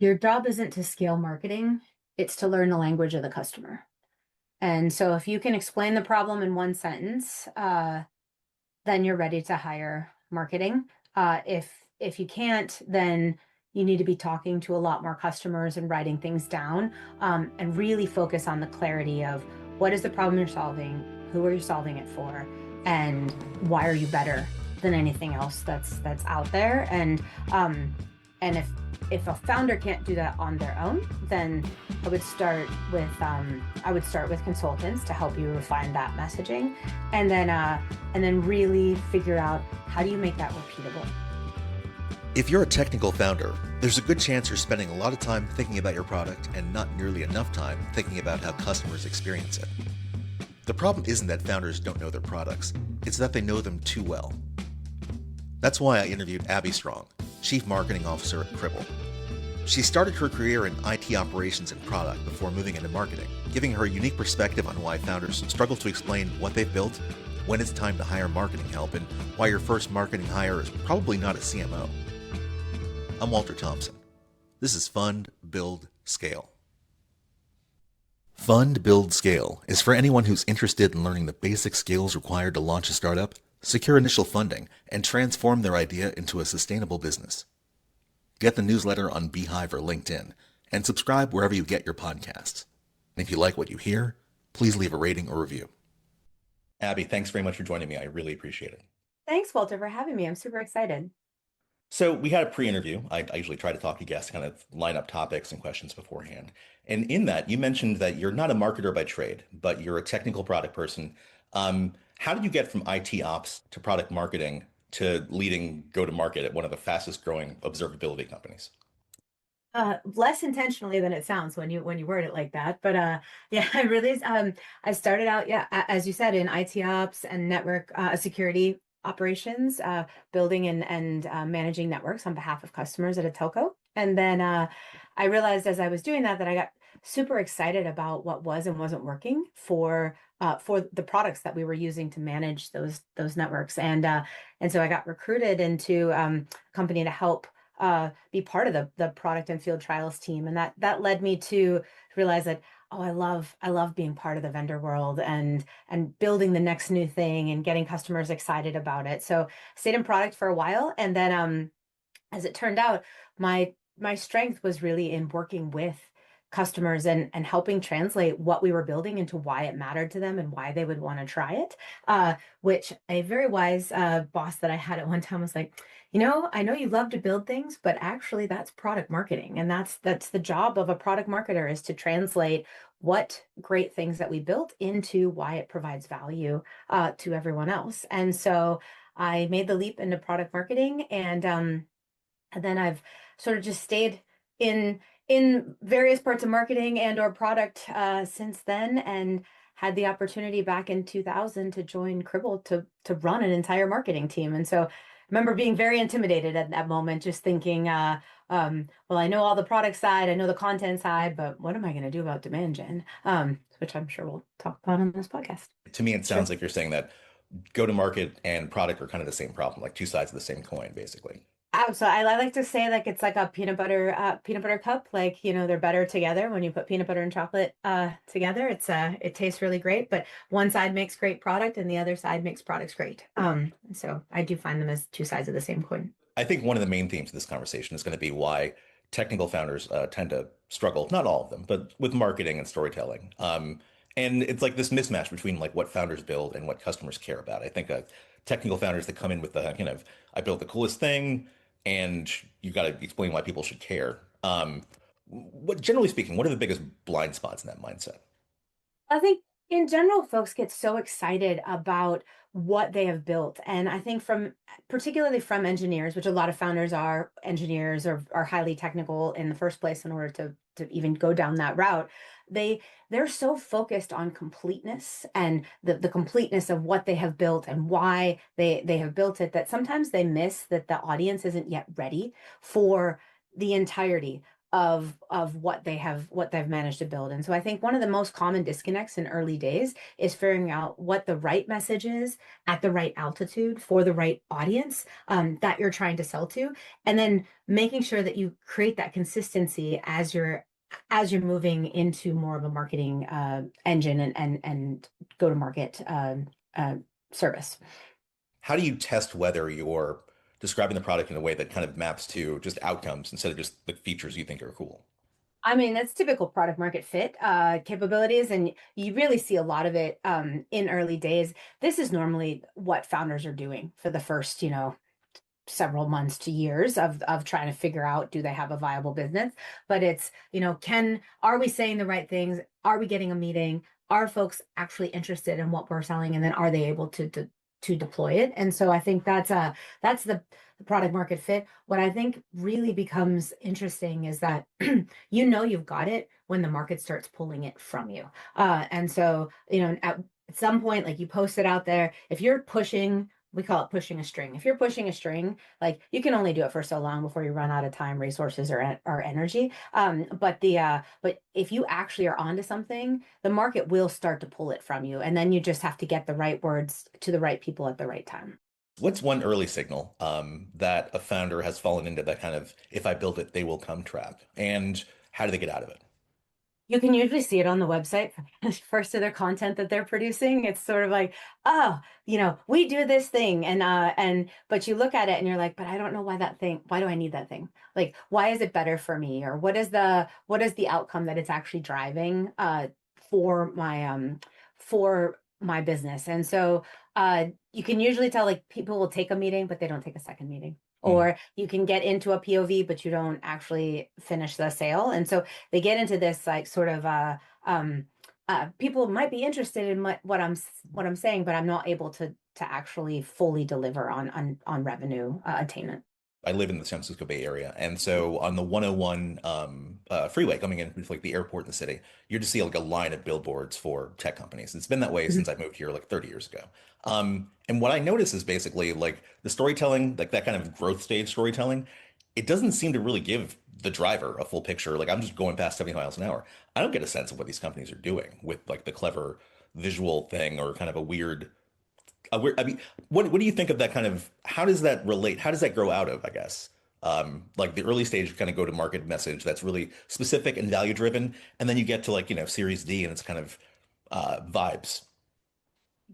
Your job isn't to scale marketing, it's to learn the language of the customer. And so if you can explain the problem in one sentence, then you're ready to hire marketing. If you can't, then you need to be talking to a lot more customers and writing things down, and really focus on the clarity of what is the problem you're solving, who are you solving it for, and why are you better than anything else that's out there. And if a founder can't do that on their own, then I would start with consultants to help you refine that messaging, and then really figure out how do you make that repeatable. If you're a technical founder, there's a good chance you're spending a lot of time thinking about your product and not nearly enough time thinking about how customers experience it. The problem isn't that founders don't know their products, it's that they know them too well. That's why I interviewed Abby Strong, Chief Marketing Officer at Cribl. She started her career in IT operations and product before moving into marketing, giving her a unique perspective on why founders struggle to explain what they've built, when it's time to hire marketing help, and why your first marketing hire is probably not a CMO. I'm Walter Thompson. This is Fund, Build, Scale. Fund, Build, Scale is for anyone who's interested in learning the basic skills required to launch a startup, secure initial funding, and transform their idea into a sustainable business. Get the newsletter on Beehive or LinkedIn, and subscribe wherever you get your podcasts. And if you like what you hear, please leave a rating or review. Abby, thanks very much for joining me. I really appreciate it. Thanks, Walter, for having me. I'm super excited. So we had a pre-interview. I usually try to talk to guests, kind of line up topics and questions beforehand. And in that, you mentioned that you're not a marketer by trade, but you're a technical product person. How did you get from IT ops to product marketing to leading go-to-market at one of the fastest growing observability companies? Less intentionally than it sounds when you word it like that, but yeah, I started out, yeah, as you said, in IT ops and network security operations, building and managing networks on behalf of customers at a telco. And then I realized as I was doing that I got super excited about what was and wasn't working for the products that we were using to manage those networks. And so I got recruited into a company to help be part of the product and field trials team, and that led me to realize that, oh, I love being part of the vendor world and building the next new thing and getting customers excited about it. So stayed in product for a while, and then as it turned out, my strength was really in working with customers and helping translate what we were building into why it mattered to them and why they would want to try it. Which a very wise boss that I had at one time was like, I know you love to build things, but actually that's product marketing. And that's the job of a product marketer, is to translate what great things that we built into why it provides value to everyone else. And so I made the leap into product marketing, and then I've sort of just stayed in various parts of marketing and or product since then, and had the opportunity back in 2000 to join Cribl to run an entire marketing team. And so I remember being very intimidated at that moment, just thinking, well, I know all the product side, I know the content side, but what am I going to do about demand gen? Which I'm sure we'll talk about on this podcast. To me, it sounds like you're saying that go-to-market and product are kind of the same problem, like two sides of the same coin, basically. So I like to say, like, it's like a peanut butter cup. Like, they're better together. When you put peanut butter and chocolate together, it tastes really great. But one side makes great product and the other side makes products great. So I do find them as two sides of the same coin. I think one of the main themes of this conversation is going to be why technical founders tend to struggle, not all of them, but with marketing and storytelling. And it's like this mismatch between like what founders build and what customers care about. I think technical founders that come in with the I built the coolest thing, and you got to explain why people should care. Generally speaking, what are the biggest blind spots in that mindset? I think in general, folks get so excited about what they have built. And I think particularly from engineers, which a lot of founders are engineers or are highly technical in the first place in order to even go down that route, they're so focused on completeness and the completeness of what they have built and why they have built it, that sometimes they miss that the audience isn't yet ready for the entirety of what they've managed to build. And so I think one of the most common disconnects in early days is figuring out what the right message is at the right altitude for the right audience that you're trying to sell to, and then making sure that you create that consistency as you're moving into more of a marketing engine and go to market uh, service. How do you test whether you're describing the product in a way that kind of maps to just outcomes instead of just the features you think are cool? I mean, that's typical product market fit capabilities, and you really see a lot of it in early days. This is normally what founders are doing for the first, several months to years of trying to figure out, do they have a viable business? But it's, are we saying the right things? Are we getting a meeting? Are folks actually interested in what we're selling? And then are they able to deploy it? And so I think that's the product market fit. What I think really becomes interesting is that you've got it when the market starts pulling it from you. And so, at some point, like you post it out there, if you're pushing, we call it pushing a string. If you're pushing a string, like you can only do it for so long before you run out of time, resources, or energy. But if you actually are onto something, the market will start to pull it from you, and then you just have to get the right words to the right people at the right time. What's one early signal that a founder has fallen into that kind of if I build it, they will come trap? And how do they get out of it? You can usually see it on the website first of their content that they're producing. It's sort of like, oh, we do this thing, but you look at it and you're like, but I don't know why do I need that thing? Like, why is it better for me? Or what is the outcome that it's actually driving for my business? And so you can usually tell, like, people will take a meeting, but they don't take a second meeting. Mhm. Or you can get into a POV, but you don't actually finish the sale. And so they get into this like sort of people might be interested in what I'm saying, but I'm not able to actually fully deliver on revenue attainment. I live in the San Francisco Bay Area, and so on the 101 freeway coming in with like the airport in the city, you just see like a line of billboards for tech companies. It's been that way Mhm. since I moved here like 30 years ago. And what I notice is basically like the storytelling, like that kind of growth stage storytelling, it doesn't seem to really give the driver a full picture. Like I'm just going past 70 miles an hour. I don't get a sense of what these companies are doing with like the clever visual thing or kind of a weird I mean, what do you think of that kind of, how does that relate? How does that grow out of, I guess? Like the early stage kind of go to market message that's really specific and value driven. And then you get to like, Series D and it's kind of vibes.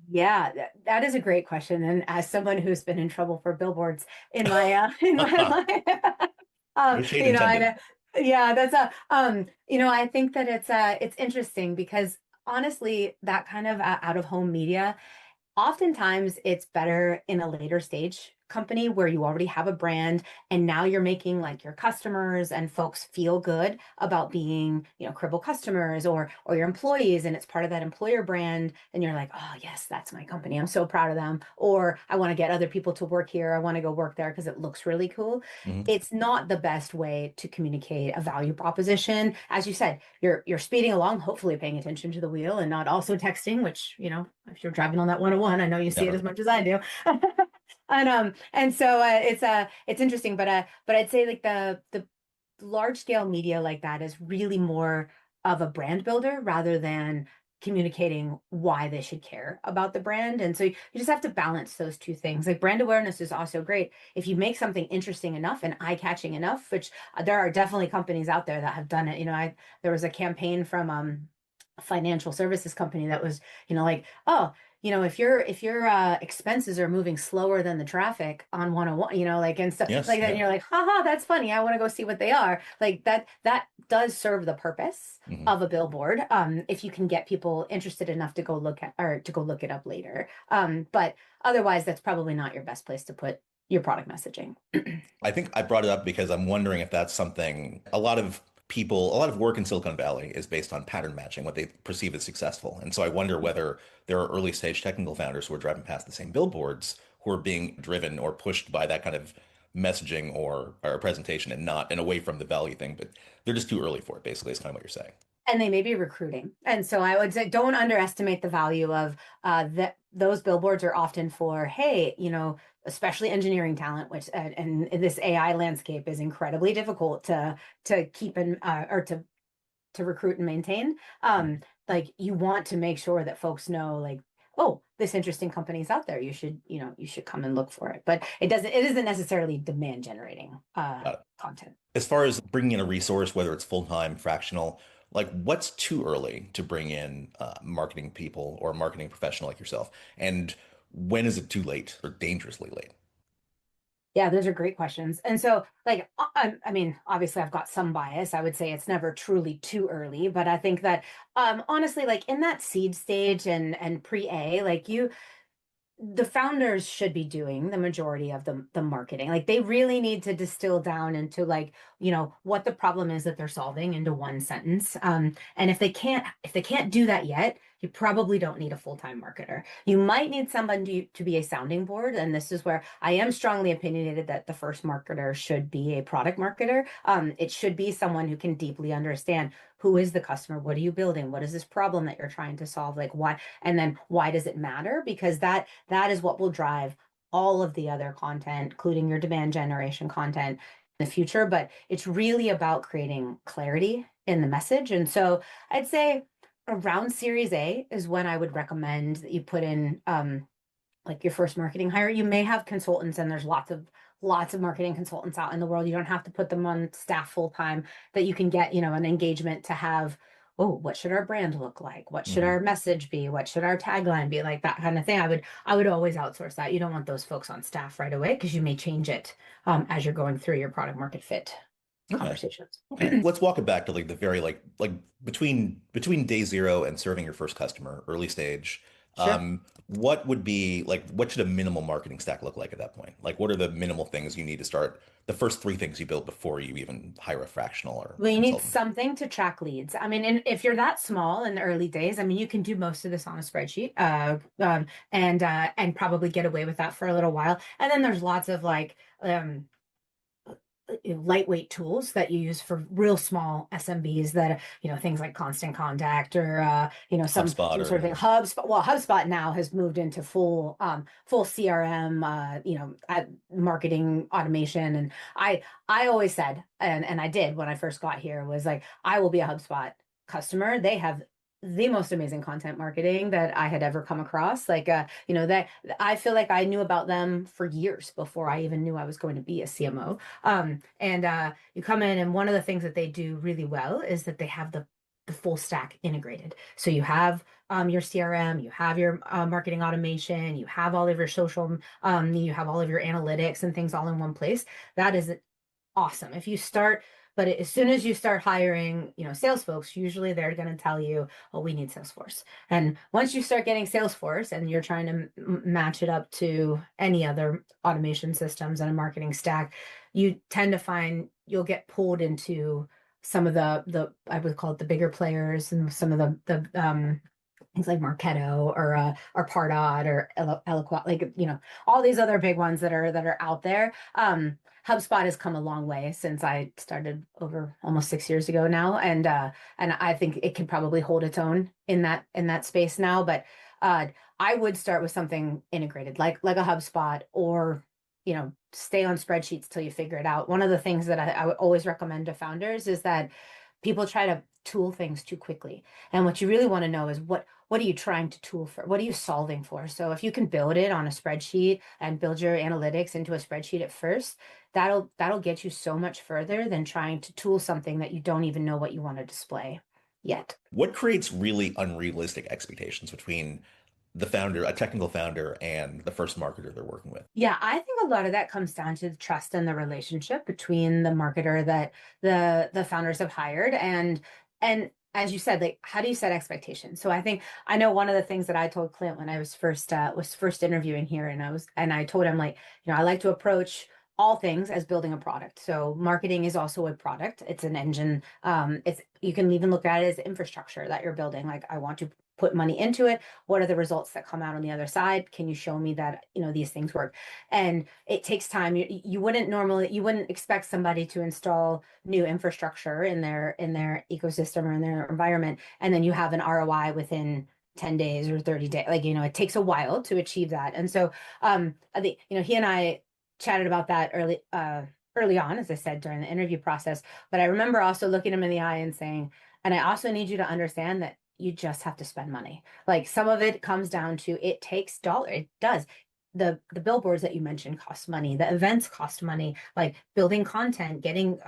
Yeah, that is a great question. And as someone who's been in trouble for billboards in my in my life, No shade intended. yeah, that's I think that it's interesting because honestly, that kind of out of home media, oftentimes it's better in a later stage company where you already have a brand and now you're making like your customers and folks feel good about being, Cribble customers or your employees, and it's part of that employer brand, and you're like, oh yes, that's my company, I'm so proud of them, or I want to get other people to work here, I want to go work there because it looks really cool. Mhm. It's not the best way to communicate a value proposition. As you said, you're speeding along, hopefully paying attention to the wheel and not also texting, which, if you're driving on that 101, I know you see it as Never. much as I do. And so it's interesting, but I'd say like the large scale media like that is really more of a brand builder rather than communicating why they should care about the brand. And so you just have to balance those two things. Like brand awareness is also great if you make something interesting enough and eye-catching enough, which there are definitely companies out there that have done it. There was a campaign from a financial services company that was, like, oh, if your expenses are moving slower than the traffic on 101, like, and stuff Yes. like that, and Yeah. you're like, haha, that's funny, I want to go see what they are. Like that does serve the purpose Mhm. of a billboard, if you can get people interested enough to go look at or to go look it up later. But otherwise, that's probably not your best place to put your product messaging. I think I brought it up because I'm wondering if that's something a lot of people, a lot of work in Silicon Valley is based on pattern matching, what they perceive as successful. And so I wonder whether there are early stage technical founders who are driving past the same billboards who are being driven or pushed by that kind of messaging or presentation and not and away from the value thing, but they're just too early for it, basically, is kind of what you're saying. And they may be recruiting. And so I would say don't underestimate the value of that. Those billboards are often for, hey, especially engineering talent, which and this AI landscape is incredibly difficult to keep in or to recruit and maintain. Like you want to make sure that folks know, like, oh, this interesting company is out there. You should come and look for it. But it isn't necessarily demand generating Got it. content. As far as bringing in a resource, whether it's full-time, fractional, like what's too early to bring in marketing people or a marketing professional like yourself? And when is it too late or dangerously late? Yeah, those are great questions. And so, like, I mean, obviously, I've got some bias. I would say it's never truly too early, but I think that, honestly, like in that seed stage and pre-A, like the founders should be doing the majority of the marketing. Like they really need to distill down into like, what the problem is that they're solving into one sentence. And if they can't do that yet, you probably don't need a full-time marketer. You might need somebody to be a sounding board. And this is where I am strongly opinionated that the first marketer should be a product marketer. It should be someone who can deeply understand who is the customer, what are you building, what is this problem that you're trying to solve, like why, and then why does it matter? Because that is what will drive all of the other content, including your demand generation content in the future. But it's really about creating clarity in the message. And so I'd say around Series A is when I would recommend that you put in like your first marketing hire. You may have consultants, and there's lots of marketing consultants out in the world. You don't have to put them on staff full time, that you can get, an engagement to have, oh, what should our brand look like? What should Mhm. our message be? What should our tagline be? Like that kind of thing. I would always outsource that. You don't want those folks on staff right away because you may change it as you're going through your product market fit Okay. conversations. Okay. Let's walk it back to like the very like between day zero and serving your first customer, early stage. Sure. What would be like what should a minimal marketing stack look like at that point? Like what are the minimal things you need to start, the first three things you build before you even hire a fractional or Well, you need consultant? something to track leads. I mean, and if you're that small in the early days, I mean, you can do most of this on a spreadsheet, and probably get away with that for a little while. And then there's lots of like lightweight tools that you use for real small SMBs that, things like Constant Contact or HubSpot some or sort of thing. whatever. HubSpot, well, HubSpot now has moved into full CRM, marketing automation. And I always said, and I did when I first got here, was like, I will be a HubSpot customer. They have the most amazing content marketing that I had ever come across. Like, that I feel like I knew about them for years before I even knew I was going to be a CMO. And you come in, and one of the things that they do really well is that they have the full stack integrated. So you have your CRM, you have your marketing automation, you have all of your social, you have all of your analytics and things all in one place. That is awesome. If you start, but as soon as you start hiring, sales folks, usually they're going to tell you, oh, we need Salesforce. And once you start getting Salesforce and you're trying to match it up to any other automation systems and a marketing stack, you tend to find you'll get pulled into some of the I would call it the bigger players, and some of the things like Marketo or Pardot or Eloquat, like, all these other big ones that are out there. HubSpot has come a long way since I started over almost 6 years ago now, and I think it can probably hold its own in that space now. But I would start with something integrated, like a HubSpot, or stay on spreadsheets till you figure it out. One of the things that I would always recommend to founders is that people try to tool things too quickly. And what you really want to know is what are you trying to tool for? What are you solving for? So if you can build it on a spreadsheet and build your analytics into a spreadsheet at first, that'll get you so much further than trying to tool something that you don't even know what you want to display yet. What creates really unrealistic expectations between the founder, a technical founder, and the first marketer they're working with? Yeah, I think a lot of that comes down to the trust and the relationship between the marketer that the founders have hired, and as you said, like, how do you set expectations? So I know one of the things that I told Clint when I was first interviewing here, and I told him, like, I like to approach all things as building a product. So marketing is also a product. It's an engine. It's, you can even look at it as infrastructure that you're building. Like, I want to put money into it. What are the results that come out on the other side? Can you show me that, these things work? And it takes time. You wouldn't expect somebody to install new infrastructure in their ecosystem or in their environment, and then you have an ROI within 10 days or 30 days. Like, it takes a while to achieve that. And so I think, he and I chatted about that early on, as I said, during the interview process. But I remember also looking him in the eye and saying, and I also need you to understand that you just have to spend money. Like, some of it comes down to, it takes dollar. It does. The billboards that you mentioned cost money. The events cost money. Like, building content, getting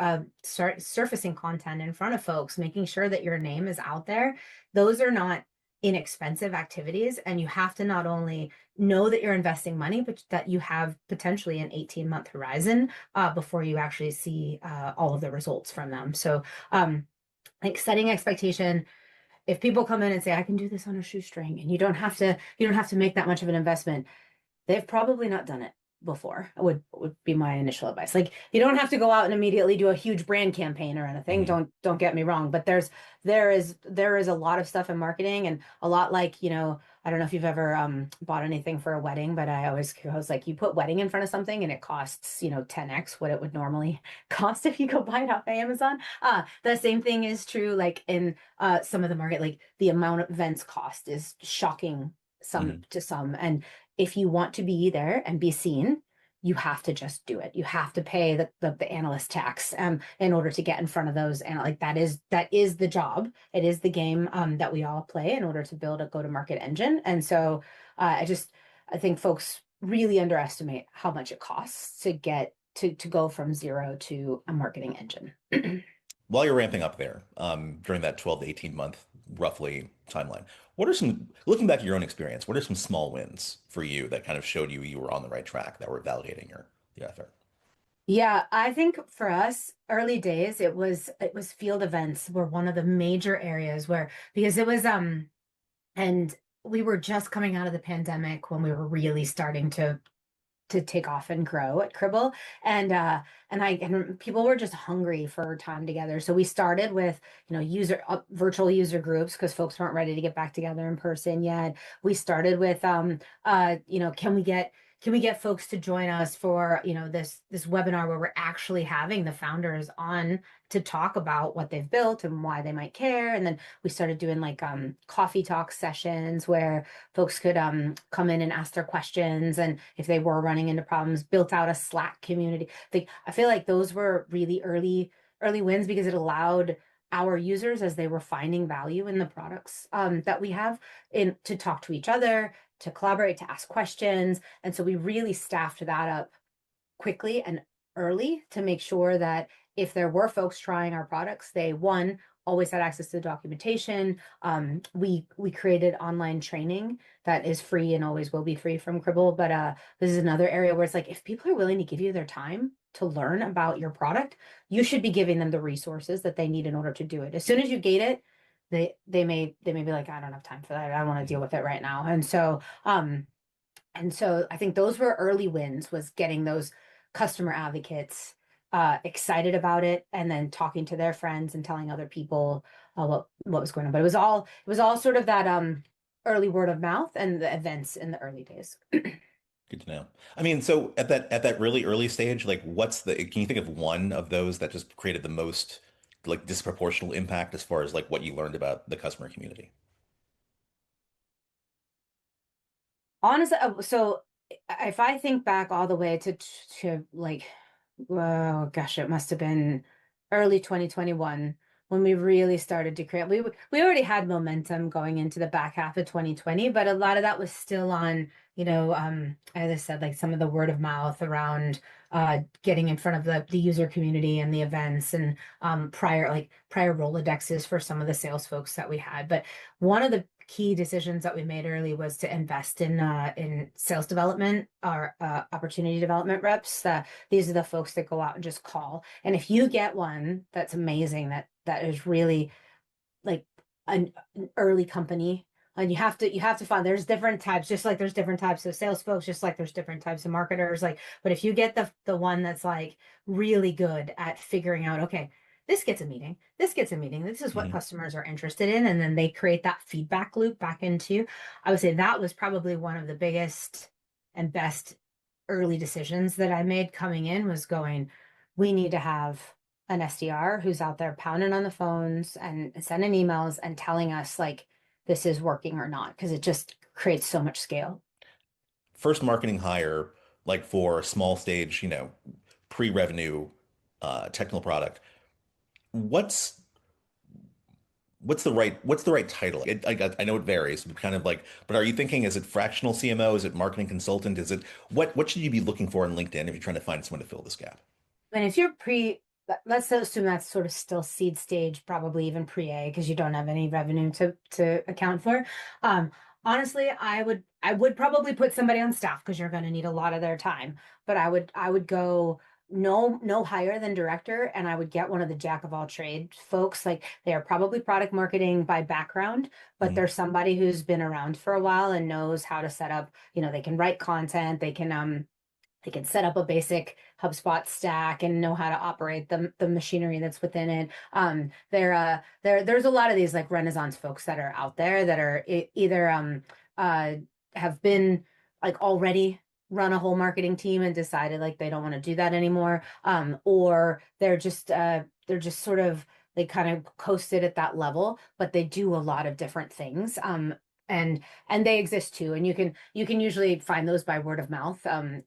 start surfacing content in front of folks, making sure that your name is out there. Those are not inexpensive activities, and you have to not only know that you're investing money, but that you have potentially an 18-month horizon before you actually see all of the results from them. So like, setting expectation. If people come in and say, I can do this on a shoestring, and you don't have to make that much of an investment, they've probably not done it before, would be my initial advice. Like, you don't have to go out and immediately do a huge brand campaign or anything. Mhm. Don't get me wrong, but there is a lot of stuff in marketing, and a lot, like, I don't know if you've ever bought anything for a wedding, but I always was like, you put wedding in front of something and it costs 10x what it would normally cost if you go buy it off Amazon. The same thing is true, like, in some of the market. Like, the amount of events cost is shocking Mhm. to some. And if you want to be there and be seen, you have to just do it. You have to pay the analyst tax in order to get in front of those. And like, that is the job. It is the game that we all play in order to build a go-to-market engine. And so I think folks really underestimate how much it costs to get to go from zero to a marketing engine. While you're ramping up there, during that 12 to 18 month roughly timeline, looking back at your own experience, what are some small wins for you that kind of showed you were on the right track, that were validating the effort? Yeah, I think for us, early days, it was field events were one of the major areas where, because it was and we were just coming out of the pandemic when we were really starting to take off and grow at Cribl. And people were just hungry for time together. So we started with, virtual user groups, because folks weren't ready to get back together in person yet. We started with can we get folks to join us for, this webinar where we're actually having the founders on to talk about what they've built and why they might care. And then we started doing, like, coffee talk sessions where folks could come in and ask their questions, and if they were running into problems, built out a Slack community. I feel like those were really early wins, because it allowed our users, as they were finding value in the products that we have, to talk to each other, to collaborate, to ask questions. And so we really staffed that up quickly and early to make sure that if there were folks trying our products, they, one, always had access to the documentation. We created online training that is free and always will be free from Cribl. But this is another area where it's like, if people are willing to give you their time to learn about your product, you should be giving them the resources that they need in order to do it. As soon as you gate it, they may be like, I don't have time for that. I don't want to deal with it right now. And so I think those were early wins, was getting those customer advocates excited about it, and then talking to their friends and telling other people what was going on. But it was all sort of that early word of mouth and the events in the early days. Good to know. I mean, so at that really early stage, like can you think of one of those that just created the most like disproportional impact as far as like what you learned about the customer community? Honestly, so if I think back all the way to like, oh gosh, it must have been early 2021 when we really started to create. We already had momentum going into the back half of 2020, but a lot of that was still on, as I said, like, some of the word of mouth around getting in front of the user community and the events, and prior Rolodexes for some of the sales folks that we had. But one of the key decisions that we made early was to invest in sales development, or opportunity development reps. These are the folks that go out and just call. And if you get one that's amazing, that is really like an early company, and you have to find, there's different types, just like there's different types of sales folks, just like there's different types of marketers. Like, but if you get the one that's like really good at figuring out, okay, this gets a meeting, this is what Mhm. customers are interested in, and then they create that feedback loop back into. I would say that was probably one of the biggest and best early decisions that I made coming in, was going, we need to have an SDR who's out there pounding on the phones and sending emails and telling us, like, this is working or not, because it just creates so much scale. First marketing hire, like for small stage, pre-revenue technical product, what's what's the right title? I know it varies, but kind of like, but are you thinking, is it fractional CMO? Is it marketing consultant? Is it what should you be looking for in LinkedIn if you're trying to find someone to fill this gap? And if you're let's assume that's sort of still seed stage, probably even pre-A, because you don't have any revenue to account for. Um, Honestly, I would probably put somebody on staff because you're going to need a lot of their time. But I would go no higher than director, and I would get one of the jack of all trade folks. Like they are probably product marketing by background, but Mhm. they're somebody who's been around for a while and knows how to set up. They can write content, they can set up a basic HubSpot stack and know how to operate the machinery that's within it. There's a lot of these like Renaissance folks that are out there that are either uh have been like already run a whole marketing team and decided like they don't want to do that anymore. Or they're just sort of they kind of coasted at that level, but they do a lot of different things. And they exist too, and you can usually find those by word of mouth.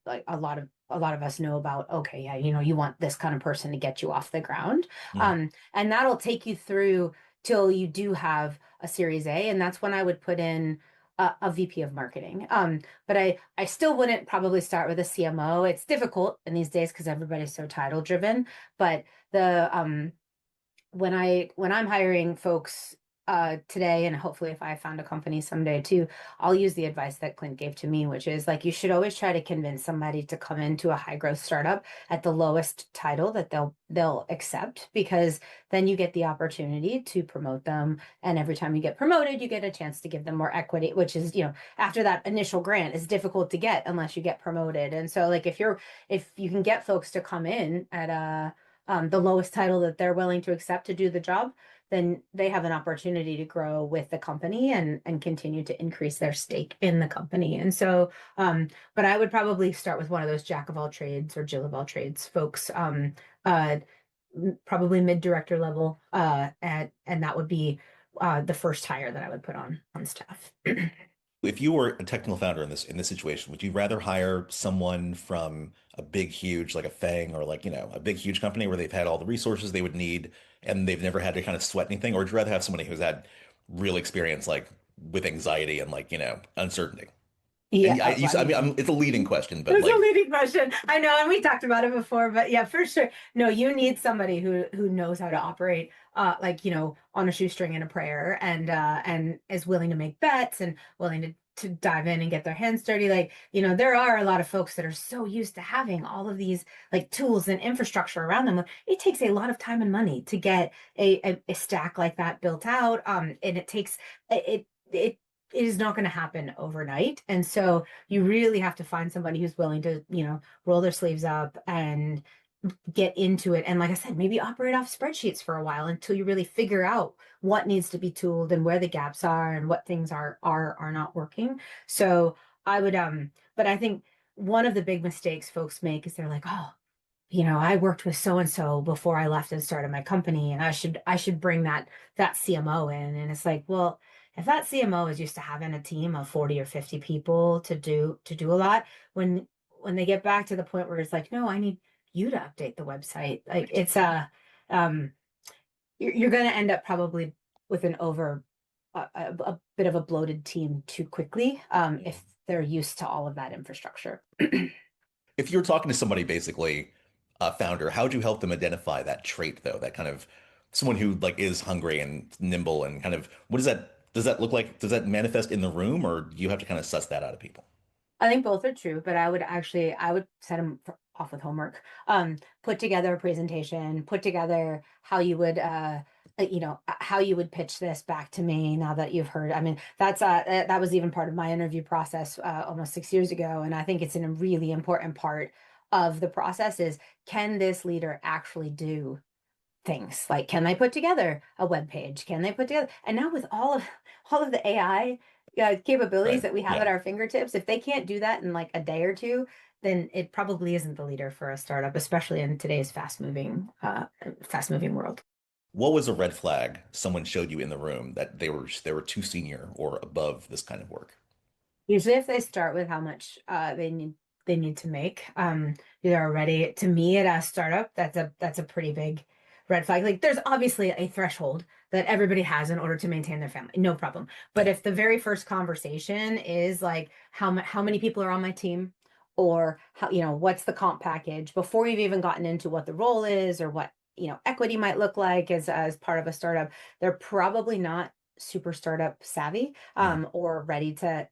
Like a lot of us know about, okay, yeah, you want this kind of person to get you off the ground. Mhm. And that'll take you through till you do have a series A, and that's when I would put in a VP of marketing. But I still wouldn't probably start with a CMO. It's difficult in these days because everybody's so title driven. But the when I'm hiring folks today, and hopefully if I found a company someday too, I'll use the advice that Clint gave to me, which is like you should always try to convince somebody to come into a high growth startup at the lowest title that they'll accept, because then you get the opportunity to promote them, and every time you get promoted you get a chance to give them more equity, which is, after that initial grant is difficult to get unless you get promoted. And so like if you can get folks to come in at the lowest title that they're willing to accept to do the job, then they have an opportunity to grow with the company and continue to increase their stake in the company. And so, but I would probably start with one of those jack of all trades or Jill of all trades folks, uh, probably mid director level, and that would be the first hire that I would put on staff. If you were a technical founder in this situation, would you rather hire someone from a big, huge, like a Fang or like, a big, huge company where they've had all the resources they would need and they've never had to kind of sweat anything? Or would you rather have somebody who's had real experience, like with anxiety and like, uncertainty? Yeah, And I I mean, mean, it's a leading question, but it's a like, leading question. I know, and we talked about it before, but yeah, for sure. No, you need somebody who knows how to operate like, on a shoestring and a prayer, and is willing to make bets and willing to dive in and get their hands dirty. Like, there are a lot of folks that are so used to having all of these like tools and infrastructure around them. It takes a lot of time and money to get a stack like that built out. And it is not going to happen overnight. And so you really have to find somebody who's willing to, roll their sleeves up and get into it. And like I said, maybe operate off spreadsheets for a while until you really figure out what needs to be tooled and where the gaps are and what things are not working. So I would, but I think one of the big mistakes folks make is they're like, oh, I worked with so and so before I left and started my company, and I should bring that CMO in. And it's like, well, if that CMO is used to having a team of 40 or 50 people to do a lot, when they get back to the point where it's like, no, I need you to update the website. Like it's um you're going to end up probably with an over a bit of a bloated team too quickly, yeah. if they're used to all of that infrastructure. If you're talking to somebody, basically a founder, how would you help them identify that trait though? That kind of someone who like is hungry and nimble and kind of what does that look like? Does that manifest in the room or do you have to kind of suss that out of people? I think both are true, but I would set them off with homework. Put together a presentation, put together how you would pitch this back to me now that you've heard. I mean, that was even part of my interview process almost 6 years ago, and I think it's a really important part of the process is, can this leader actually do things? Like, can they put together a web page? Can they put together? And now with all of the AI capabilities Right. that we have Yeah. at our fingertips, if they can't do that in like a day or two, then it probably isn't the leader for a startup, especially in today's fast moving world. What was a red flag someone showed you in the room that they were too senior or above this kind of work? Usually if they start with how much they need to make, they're already, to me at a startup, that's a pretty big red flag. Like there's obviously a threshold that everybody has in order to maintain their family, no problem. But Yeah. if the very first conversation is like how many people are on my team, or how, what's the comp package before you've even gotten into what the role is or what, equity might look like as part of a startup, they're probably not super startup savvy, Mhm. or ready to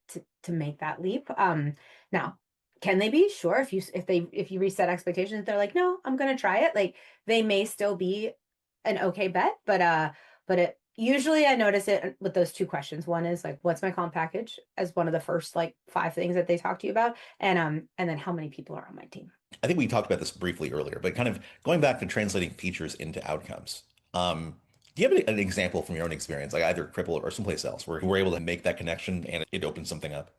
make that leap. Now, can they be? Sure. If you reset expectations, they're like, no, I'm gonna try it. Like they may still be an okay bet, but it usually I notice it with those two questions. One is like, what's my comp package as one of the first like five things that they talk to you about, and then how many people are on my team. I think we talked about this briefly earlier, but kind of going back to translating features into outcomes. Do you have an example from your own experience, like either Cripple or someplace else, where you were able to make that connection and it opened something up?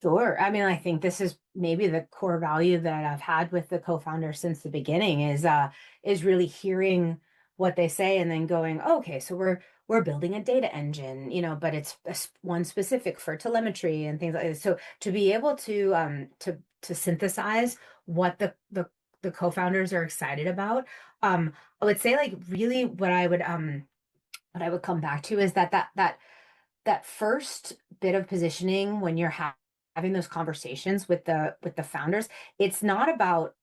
Sure. I mean, I think this is maybe the core value that I've had with the co-founder since the beginning is really hearing what they say and then going, "Oh, okay, so we're building a data engine, but it's one specific for telemetry and things like this." So to be able to synthesize what the co-founders are excited about, I would say like really what I would come back to is that first bit of positioning when you're having those conversations with the founders, it's not about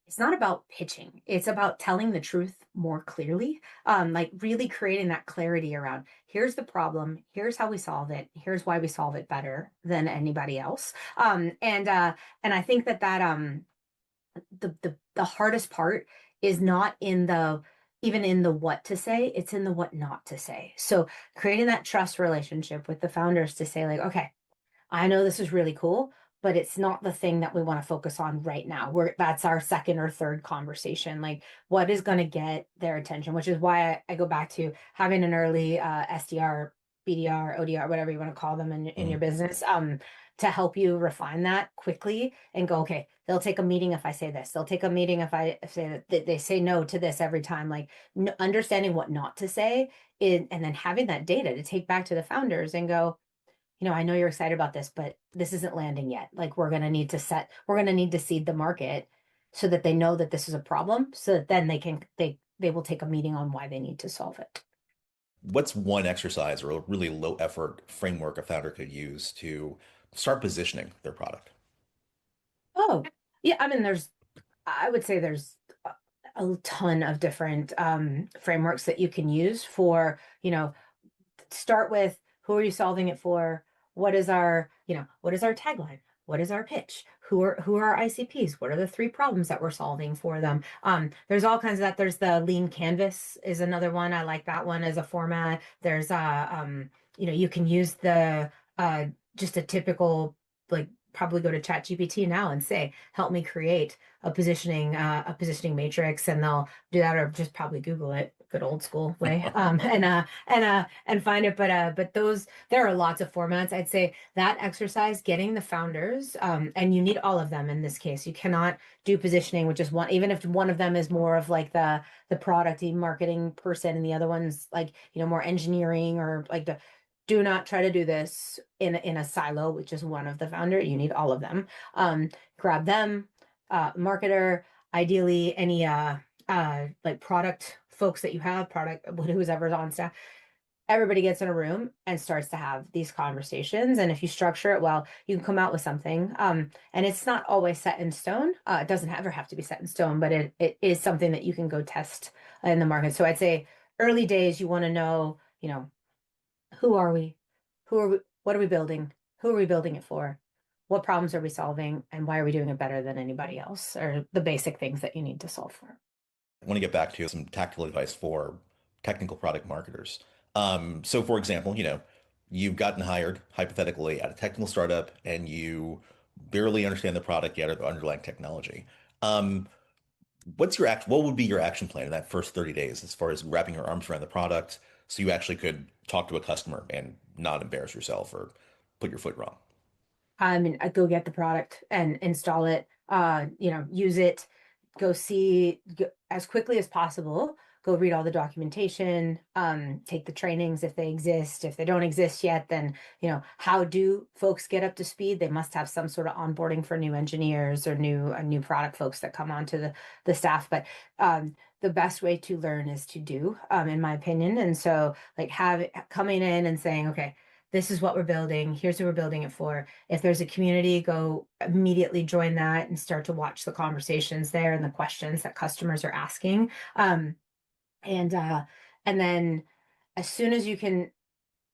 it's not about pitching. It's about telling the truth more clearly. Like really creating that clarity around here's the problem, here's how we solve it, here's why we solve it better than anybody else. And I think that the hardest part is not in the even in the what to say, it's in the what not to say. So creating that trust relationship with the founders to say like, okay, I know this is really cool, but it's not the thing that we want to focus on right now. That's our second or third conversation. Like what is going to get their attention, which is why I go back to having an early SDR, BDR, ODR, whatever you want to call them in your Mhm. business, to help you refine that quickly and go, okay, they'll take a meeting if I say this. They'll take a meeting if I say that they say no to this every time. Like understanding what not to say and then having that data to take back to the founders and go, I know you're excited about this, but this isn't landing yet. Like we're going to need to seed the market so that they know that this is a problem, so that then they will take a meeting on why they need to solve it. What's one exercise or a really low effort framework a founder could use to start positioning their product? Oh, yeah. I mean, I would say there's a ton of different frameworks that you can use for, start with who are you solving it for? What is our tagline? What is our pitch? Who are our ICPs? What are the three problems that we're solving for them? There's all kinds of that. There's the lean canvas is another one. I like that one as a format. There's you can use the just a typical like probably go to ChatGPT now and say, help me create a positioning matrix, and they'll do that, or just probably Google it, good old school way, and find it. But those there are lots of formats. I'd say that exercise, getting the founders, and you need all of them in this case. You cannot do positioning with just one, even if one of them is more of like the product marketing person, and the other one's like more engineering or like the do not try to do this in a silo with just one of the founder. You need all of them. Grab them, marketer, ideally any like product folks that you have, product who's ever's on staff. Everybody gets in a room and starts to have these conversations. And if you structure it well, you can come out with something. And it's not always set in stone. It doesn't ever have to be set in stone, but it is something that you can go test in the market. So I'd say early days, you want to know, who are we? Who are we? What are we building? Who are we building it for? What problems are we solving? And why are we doing it better than anybody else? Or the basic things that you need to solve for. I want to get back to some tactical advice for technical product marketers. So for example, you've gotten hired hypothetically at a technical startup and you barely understand the product yet or the underlying technology. Um, what would be your action plan in that first 30 days as far as wrapping your arms around the product so you actually could talk to a customer and not embarrass yourself or put your foot wrong? I mean, I go get the product and install it, use it, go see as quickly as possible. go read all the documentation, take the trainings if they exist. If they don't exist yet, then, how do folks get up to speed? They must have some sort of onboarding for new engineers or new product folks that come onto the staff. But the best way to learn is to do, in my opinion. And so like coming in and saying, okay, this is what we're building. Here's who we're building it for. If there's a community, go immediately join that and start to watch the conversations there and the questions that customers are asking. And then as soon as you can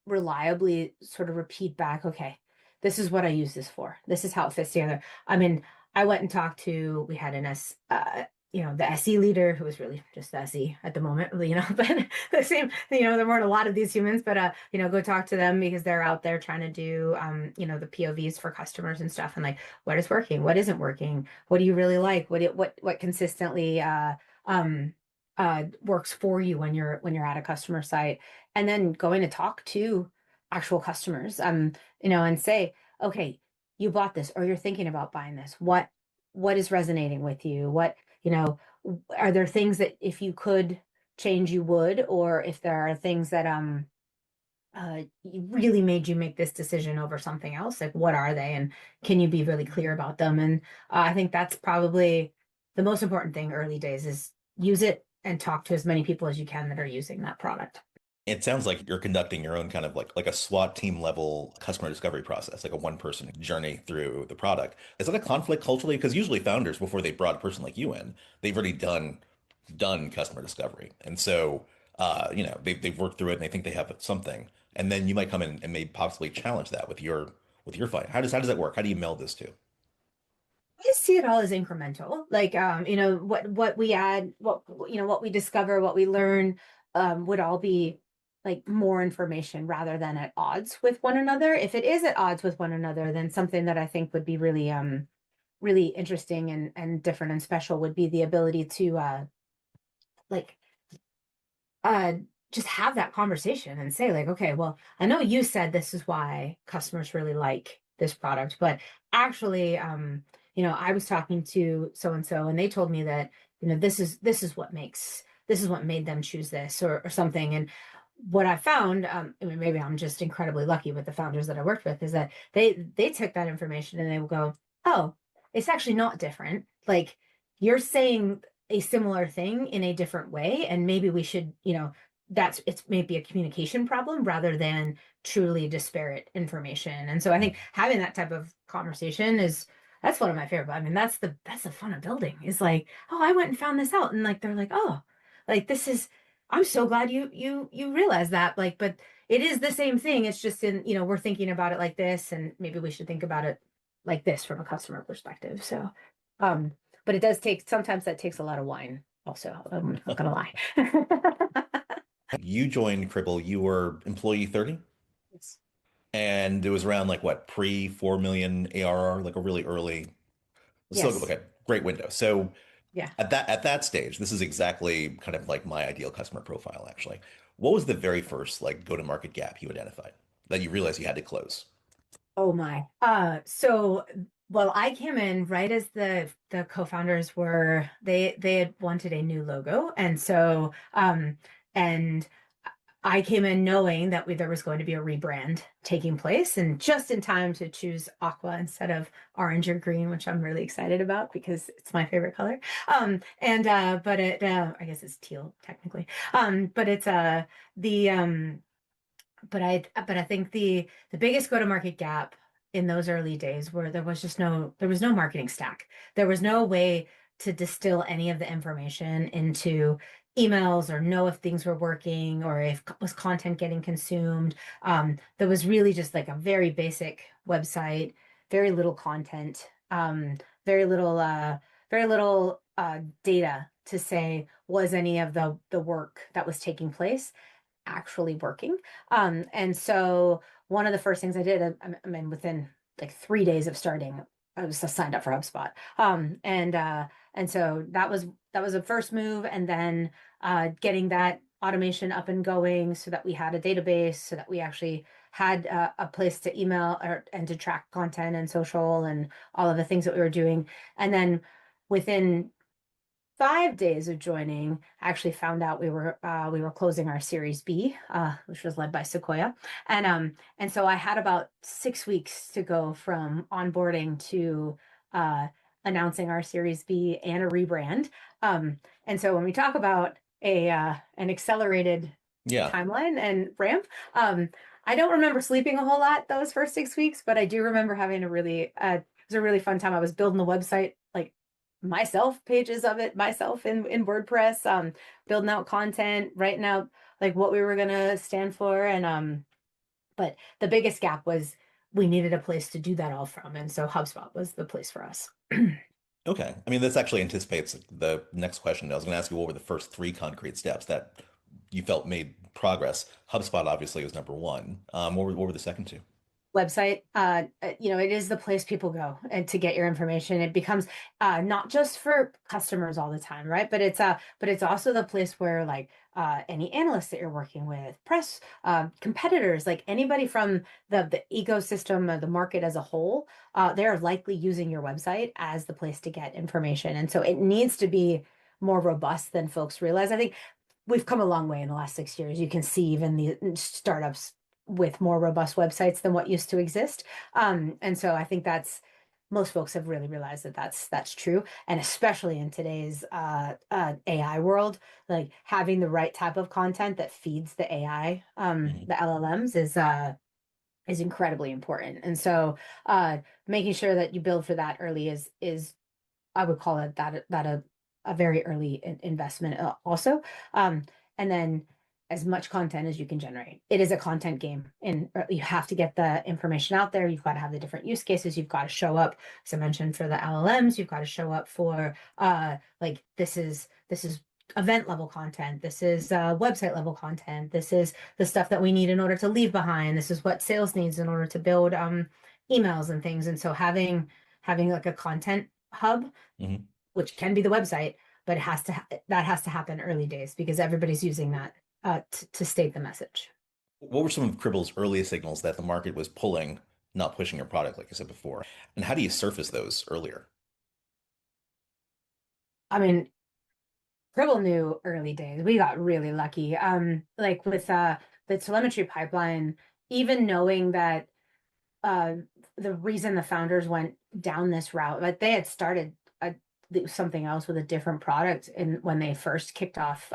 reliably sort of repeat back, okay, this is what I use this for. This is how it fits together. I mean, I went and talked to, we had the SE leader who was really just the SE at the moment, but the same, there weren't a lot of these humans, but, go talk to them because they're out there trying to do, the POVs for customers and stuff. And like, what is working? What isn't working? What do you really like? What consistently, works for you when you're at a customer site, and then going to talk to actual customers, and say, okay, you bought this or you're thinking about buying this. What is resonating with you? Are there things that if you could change, you would, or if there are things that really made you make this decision over something else, like what are they, and can you be really clear about them? And I think that's probably the most important thing early days is use it and talk to as many people as you can that are using that product. It sounds like you're conducting your own kind of like a SWAT team level customer discovery process, like a one person journey through the product. Is that a conflict culturally? Because usually founders, before they brought a person like you in, they've already done customer discovery, and so they've worked through it and they think they have something, and then you might come in and may possibly challenge that with your fight. How does that work? How do you meld this two? I see it all as incremental. Like, what we add, what we discover, what we learn, would all be like more information rather than at odds with one another. If it is at odds with one another, then something that I think would be really interesting and different and special would be the ability to like uh just have that conversation and say like, okay, well, I know you said this is why customers really like this product, but actually, I was talking to so and so and they told me that, this is what made them choose this or something. And what I found, I mean, maybe I'm just incredibly lucky with the founders that I worked with, is that they took that information and they will go, oh, it's actually not different. Like, you're saying a similar thing in a different way, and maybe we should, it's maybe a communication problem rather than truly disparate information. And so I think having that type of conversation that's one of my favorite. I mean, that's the fun of building, is like, oh, I went and found this out, and like they're like, oh, like this is, I'm so glad you realized that. Like, but it is the same thing. It's just we're thinking about it like this, and maybe we should think about it like this from a customer perspective. So, um, but it does sometimes that takes a lot of wine also. I'm not gonna lie. You joined Cribl, you were employee 30, It's- and it was around like what, pre 4 million ARR, like a really early, still Yes. okay, great window. So Yeah. at that stage, this is exactly kind of like my ideal customer profile, actually. What was the very first like go-to-market gap you identified that you realized you had to close? Oh my. So well, I came in right as the co-founders they had wanted a new logo. And so and I came in knowing that there was going to be a rebrand taking place, and just in time to choose aqua instead of orange or green, which I'm really excited about because it's my favorite color. And but I guess it's teal technically. But it's the but I think the biggest go-to-market gap in those early days where there was no marketing stack. There was no way to distill any of the information into emails or know if things were working or if was content getting consumed. There was really just like a very basic website, very little content, very little data to say was any of the work that was taking place actually working. And so one of the first things I did, I mean, within like 3 days of starting, I was signed up for HubSpot. And so that was a first move, and then getting that automation up and going so that we had a database, so that we actually had a place to email and to track content and social and all of the things that we were doing. And then within 5 days of joining, I actually found out we were closing our Series B, which was led by Sequoia, and so I had about 6 weeks to go from onboarding to uh, announcing our Series B and a rebrand. And so when we talk about a an accelerated Yeah. timeline and ramp, I don't remember sleeping a whole lot those first 6 weeks, but I do remember having a really it was a really fun time. I was building the website like myself, pages of it myself in WordPress, building out content, writing out like what we were gonna stand for, and but the biggest gap was we needed a place to do that all from, and so HubSpot was the place for us. Okay. I mean, this actually anticipates the next question. I was going to ask you what were the first three concrete steps that you felt made progress. HubSpot obviously was number one. What were the second two? Website, it is the place people go and to get your information. It becomes not just for customers all the time, right? But it's also the place where like any analysts that you're working with, press, competitors, like anybody from the ecosystem of the market as a whole, they're likely using your website as the place to get information. And so it needs to be more robust than folks realize. I think we've come a long way in the last 6 years. You can see even the startups with more robust websites than what used to exist. And so I think that's most folks have really realized that that's true, and especially in today's AI world, like having the right type of content that feeds the AI, Mhm. the LLMs is incredibly important. And so making sure that you build for that early is I would call it that a very early investment also. And then as much content as you can generate. It is a content game, and you have to get the information out there. You've got to have the different use cases. You've got to show up, as I mentioned, for the LLMs. You've got to show up for like this is event level content. This is website level content. This is the stuff that we need in order to leave behind. This is what sales needs in order to build emails and things. And so having like a content hub, Mhm. which can be the website, but that has to happen early days because everybody's using that to state the message. What were some of Cribble's earliest signals that the market was pulling, not pushing your product, like I said before? And how do you surface those earlier? I mean, Cribble knew early days. We got really lucky. Like with the telemetry pipeline, even knowing that uh the reason the founders went down this route, like they had started something else with a different product, and when they first kicked off,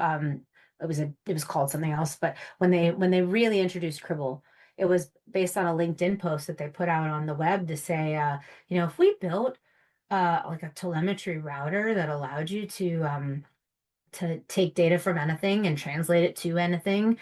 it was called something else, but when they really introduced Cribble, it was based on a LinkedIn post that they put out on the web to say, if we built like a telemetry router that allowed you to take data from anything and translate it to anything,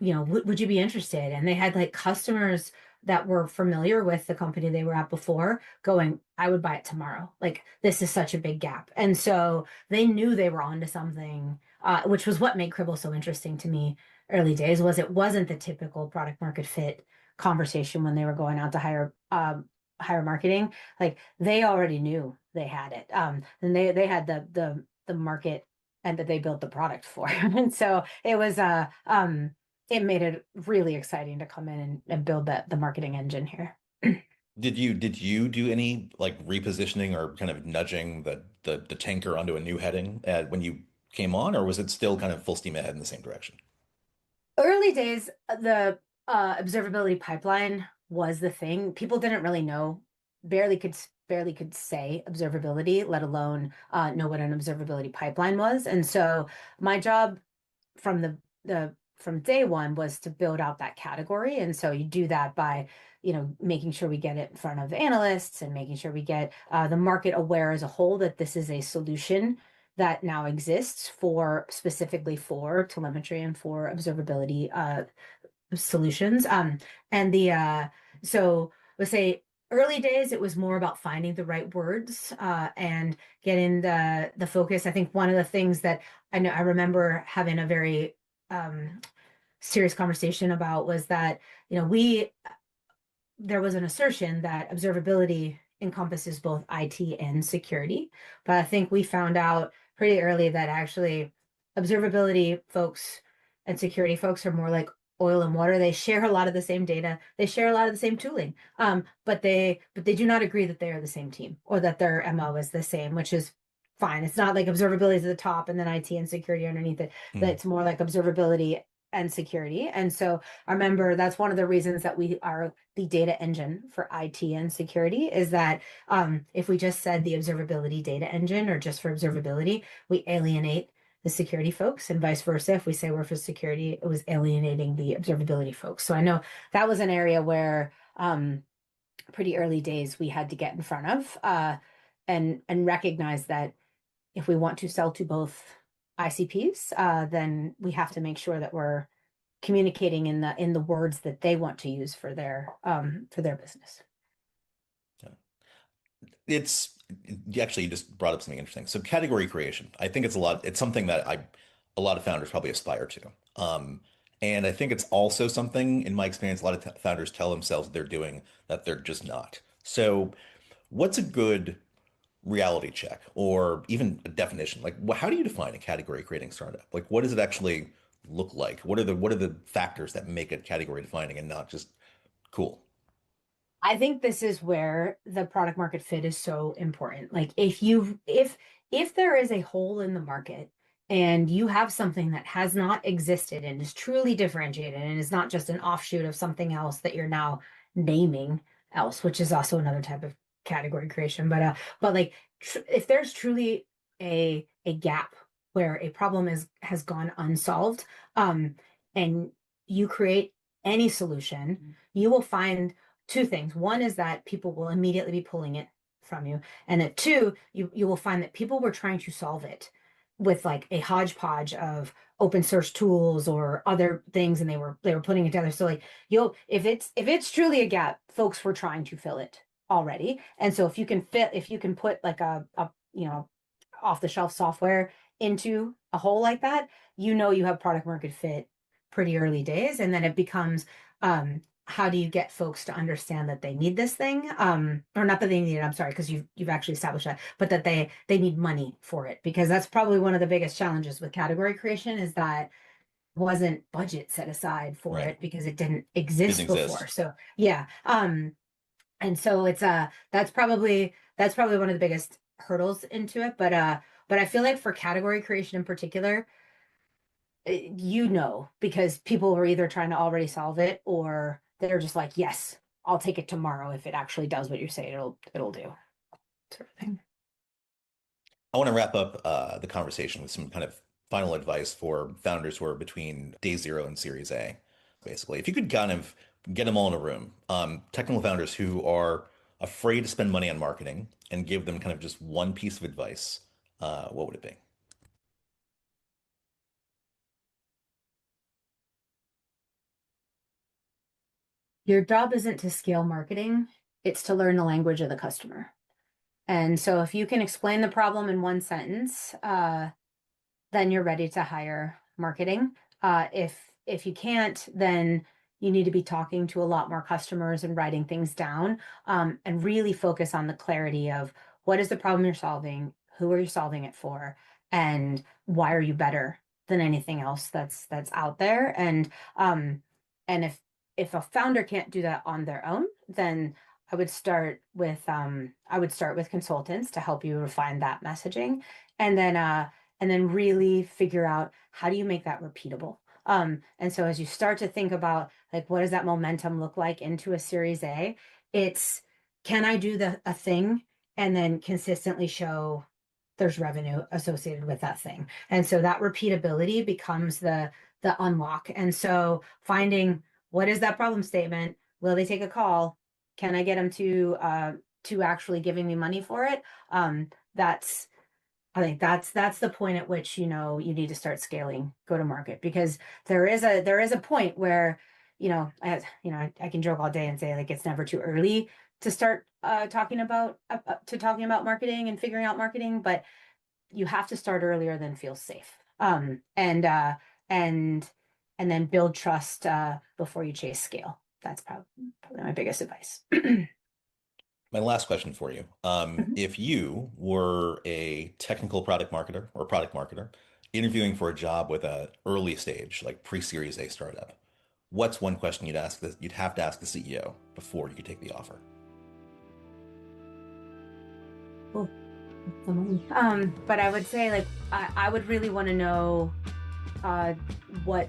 would you be interested? And they had like customers that were familiar with the company they were at before going, I would buy it tomorrow. Like this is such a big gap. And so they knew they were onto something, which was what made Cribble so interesting to me early days, was it wasn't the typical product market fit conversation when they were going out to hire marketing. Like they already knew they had it. And they had the market and that they built the product for. And so it made it really exciting to come in and build the marketing engine here. Did you do any like repositioning or kind of nudging the tanker onto a new heading when you came on, or was it still kind of full steam ahead in the same direction? Early days, the observability pipeline was the thing. People didn't really know, barely could say observability, let alone know what an observability pipeline was. And so my job from from day one was to build out that category. And so you do that by, making sure we get it in front of analysts and making sure we get the market aware as a whole that this is a solution that now exists for specifically for telemetry and for observability solutions. And the so let's say early days, it was more about finding the right words and getting the focus. I think one of the things that I remember having a very serious conversation about was that, we there was an assertion that observability encompasses both IT and security. But I think we found out pretty early that actually observability folks and security folks are more like oil and water. They share a lot of the same data. They share a lot of the same tooling. But they do not agree that they are the same team or that their MO is the same, which is fine. It's not like observability is at the top and then IT and security underneath it. But Mm. it's more like observability and security. And so I remember that's one of the reasons that we are the data engine for IT and security is that if we just said the observability data engine or just for observability, we alienate the security folks and vice versa. If we say we're for security, it was alienating the observability folks. So I know that was an area where pretty early days we had to get in front of and recognize that if we want to sell to both ICPs, then we have to make sure that we're communicating in the words that they want to use for their business. Yeah. It's actually, you just brought up something interesting. So category creation, I think it's something that a lot of founders probably aspire to. And I think it's also something, in my experience, a lot of founders tell themselves they're doing that they're just not. So what's a good reality check or even a definition? Like, how do you define a category creating startup? Like, what does it actually look like? What are the factors that make it category defining and not just cool? I think this is where the product market fit is so important. Like if there is a hole in the market and you have something that has not existed and is truly differentiated and is not just an offshoot of something else that you're now naming else, which is also another type of category creation. But like if there's truly a gap where a problem is has gone unsolved, and you create any solution, you will find two things. One is that people will immediately be pulling it from you. And that two, you will find that people were trying to solve it with like a hodgepodge of open source tools or other things and they were putting it together. So like you'll if it's truly a gap, folks were trying to fill it already. And so if you can put like a off the shelf software into a hole like that, you have product market fit pretty early days. And then it becomes how do you get folks to understand that they need this thing? Or not that they need it, I'm sorry, because you've actually established that, but that they need money for it. Because that's probably one of the biggest challenges with category creation is that wasn't budget set aside for Right. it because it didn't Didn't exist before. exist. So yeah. And so it's that's probably one of the biggest hurdles into it. But I feel like for category creation in particular, because people were either trying to already solve it or they're just like, yes, I'll take it tomorrow if it actually does what you say it'll do, sort of thing. I want to wrap up the conversation with some kind of final advice for founders who are between day zero and Series A. Basically, if you could kind of get them all in a room, technical founders who are afraid to spend money on marketing and give them kind of just one piece of advice, what would it be? Your job isn't to scale marketing, it's to learn the language of the customer. And so if you can explain the problem in one sentence, then you're ready to hire marketing. If you can't, then you need to be talking to a lot more customers and writing things down, and really focus on the clarity of what is the problem you're solving, who are you solving it for, and why are you better than anything else that's out there. And if a founder can't do that on their own, then I would start with consultants to help you refine that messaging, and then really figure out how do you make that repeatable. And so as you start to think about like what does that momentum look like into a Series A, it's can I do a thing and then consistently show there's revenue associated with that thing. And so that repeatability becomes the unlock. And so finding what is that problem statement? Will they take a call? Can I get them to actually giving me money for it? That's I think that's the point at which you need to start scaling go to market, because there is a point where I can joke all day and say like it's never too early to start talking about marketing and figuring out marketing, but you have to start earlier than feels safe. And and then build trust before you chase scale. That's probably my biggest advice. My last question for you. Mhm. If you were a technical product marketer or product marketer interviewing for a job with a early stage, like pre-Series A startup, what's one question you'd have to ask the CEO before you could take the offer? Cool. But I would say, like, I would really want to know uh, what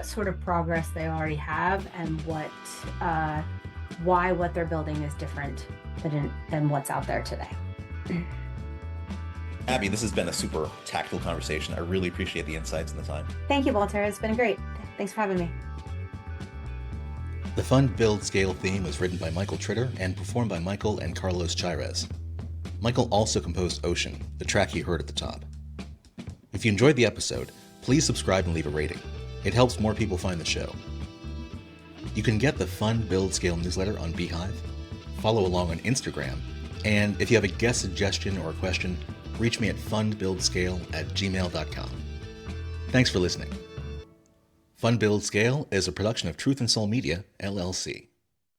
sort of progress they already have, and why what they're building is different than what's out there today. Abby, this has been a super tactical conversation. I really appreciate the insights and the time. Thank you, Walter. It's been great. Thanks for having me. The Fund, Build, Scale theme was written by Michael Tritter and performed by Michael and Carlos Chairez. Michael also composed Ocean, the track you heard at the top. If you enjoyed the episode, please subscribe and leave a rating. It helps more people find the show. You can get the Fund, Build, Scale newsletter on Beehive, follow along on Instagram, and if you have a guest suggestion or a question, reach me at fundbuildscale@gmail.com. Thanks for listening. Fund, Build, Scale is a production of Truth and Soul Media, LLC.